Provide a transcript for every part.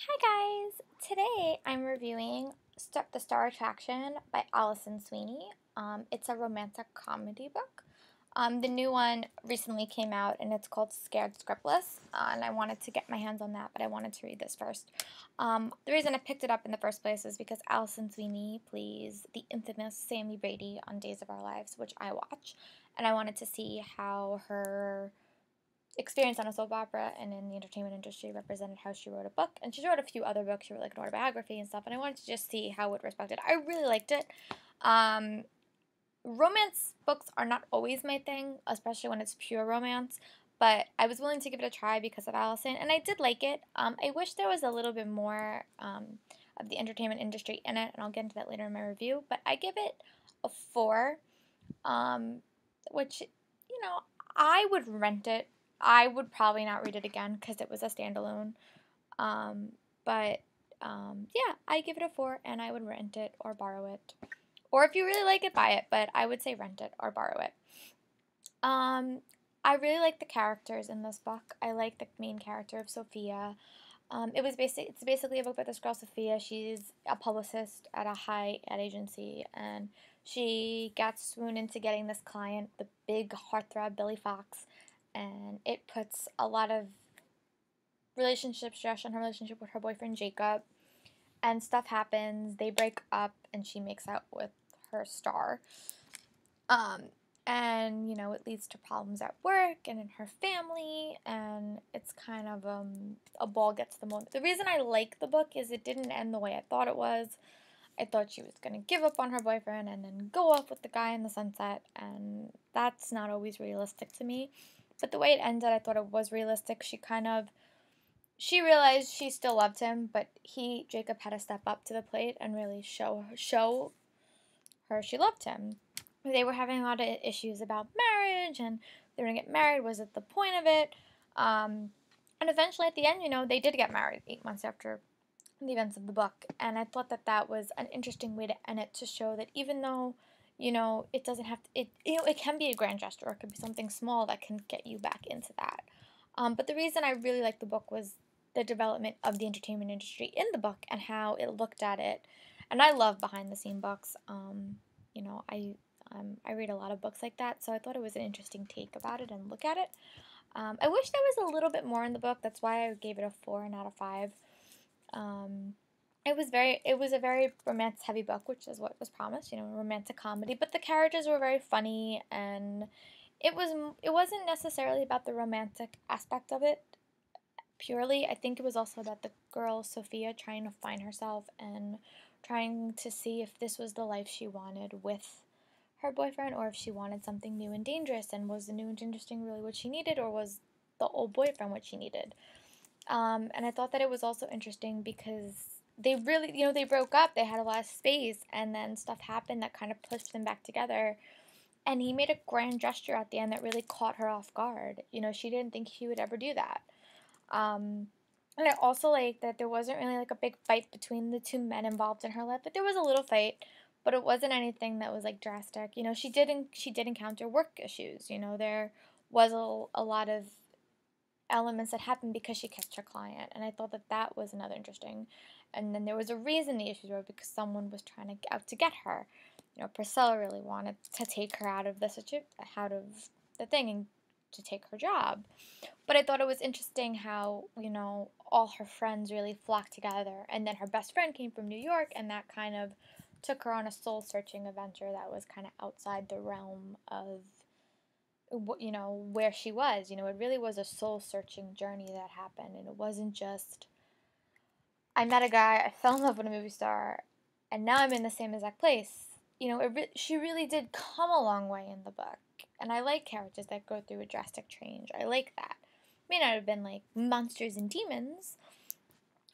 Hi guys! Today I'm reviewing The Star Attraction by Alison Sweeney. It's a romantic comedy book. The new one recently came out and it's called Scared Scriptless, and I wanted to get my hands on that, but I wanted to read this first. The reason I picked it up in the first place is because Alison Sweeney plays the infamous Sammy Brady on Days of Our Lives, which I watch, and I wanted to see how her experience on a soap opera and in the entertainment industry represented how she wrote a book. And she wrote a few other books. She wrote like an autobiography and stuff. And I wanted to just see how it respected. I really liked it. Um, Romance books are not always my thing, especially when it's pure romance. But I was willing to give it a try because of Allison, and I did like it. I wish there was a little bit more of the entertainment industry in it, and I'll get into that later in my review. But I give it a 4, um, which, you know, I would rent it. I would probably not read it again because it was a standalone. Um, but yeah, I give it a 4 and I would rent it or borrow it. Or if you really like it, buy it, but I would say rent it or borrow it. Um, I really like the characters in this book. I like the main character of Sophia. It's basically a book about this girl Sophia. She's a publicist at a high ad agency, and she gets swooned into getting this client, the big heartthrob Billy Fox, and it puts a lot of relationship stress on her relationship with her boyfriend Jacob. And stuff happens. They break up, and she makes out with her star. Um, and it leads to problems at work and in her family, and it's kind of a ball gets the moment. The reason I like the book is it didn't end the way I thought it was. I thought she was gonna give up on her boyfriend and then go off with the guy in the sunset, and that's not always realistic to me. But the way it ended, I thought it was realistic. She realized she still loved him, but Jacob had to step up to the plate and really show her she loved him. They were having a lot of issues about marriage, and they were gonna get married. Was it the point of it? And eventually, at the end, they did get married 8 months after the events of the book. And I thought that that was an interesting way to end it, to show that even though, it doesn't have to, it can be a grand gesture, or it could be something small that can get you back into that. But the reason I really liked the book was the development of the entertainment industry in the book and how it looked at it. And I love behind the scene books. You know, I read a lot of books like that, so I thought it was an interesting take about it and look at it. I wish there was a little bit more in the book. That's why I gave it a 4 and out of 5. Um, it was a very romance heavy book, which is what was promised, a romantic comedy. But the characters were very funny, and it wasn't necessarily about the romantic aspect of it purely. I think it was also about the girl Sophia trying to find herself and trying to see if this was the life she wanted with her boyfriend, or if she wanted something new and dangerous, and was the new and dangerous thing really what she needed, or was the old boyfriend what she needed. And I thought that it was also interesting because they really, they broke up, they had a lot of space, and then stuff happened that kind of pushed them back together. And he made a grand gesture at the end that really caught her off guard. She didn't think he would ever do that. And I also like that there wasn't really like a big fight between the two men involved in her life. But there was a little fight, but it wasn't anything that was like drastic. She did encounter work issues. There was a lot of elements that happened because she kissed her client, and I thought that that was another interesting. And then there was a reason the issues were because someone was trying to out to get her. Priscilla really wanted to take her out of the thing and to take her job. But I thought it was interesting how, all her friends really flocked together. And then her best friend came from New York, and that kind of took her on a soul searching adventure that was kind of outside the realm of, where she was. It really was a soul searching journey that happened. And it wasn't just, I met a guy, I fell in love with a movie star, and now I'm in the same exact place. She really did come a long way in the book. And I like characters that go through a drastic change. I like that. May not have been like monsters and demons,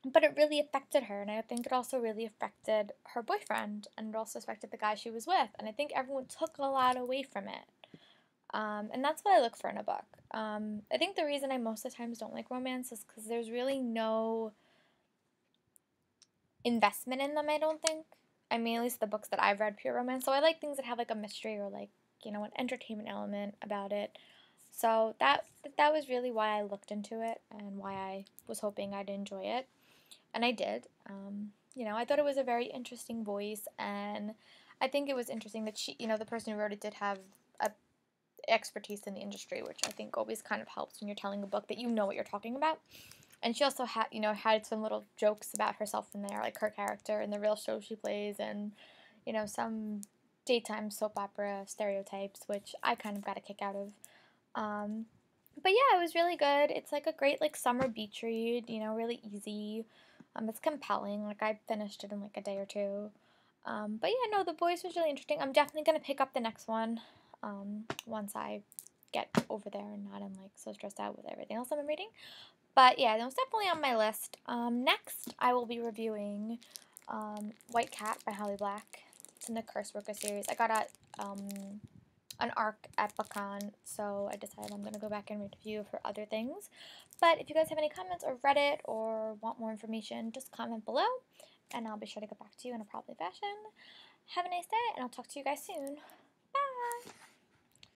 but it really affected her. And I think it also really affected her boyfriend, and it also affected the guy she was with. And I think everyone took a lot away from it. And that's what I look for in a book. I think the reason I most of the times don't like romance is because there's really no investment in them, I don't think. I mean, at least the books that I've read, pure romance. So I like things that have like a mystery, or like, an entertainment element about it. So that was really why I looked into it and why I was hoping I'd enjoy it. and I did. You know, I thought it was a very interesting voice, and I think it was interesting that she, you know, the person who wrote it did have a expertise in the industry, which I think always kind of helps when you're telling a book that you know what you're talking about. And she also had, you know, had some little jokes about herself in there, like her character and the real show she plays, and you know, some daytime soap opera stereotypes, which I kind of got a kick out of. Um, but yeah, it was really good. It's like a great like summer beach read, you know, really easy. It's compelling. Like I finished it in like a day or two. But yeah, no, the voice was really interesting. I'm definitely gonna pick up the next one once I get over there and not am like so stressed out with everything else I'm reading. But yeah, that was definitely on my list. Next, I will be reviewing White Cat by Holly Black. It's in the Curse Worker series. I got an arc at BookCon, so I decided I'm going to go back and read a few of her other things. But if you guys have any comments or read it or want more information, just comment below, and I'll be sure to get back to you in a proper fashion. Have a nice day, and I'll talk to you guys soon.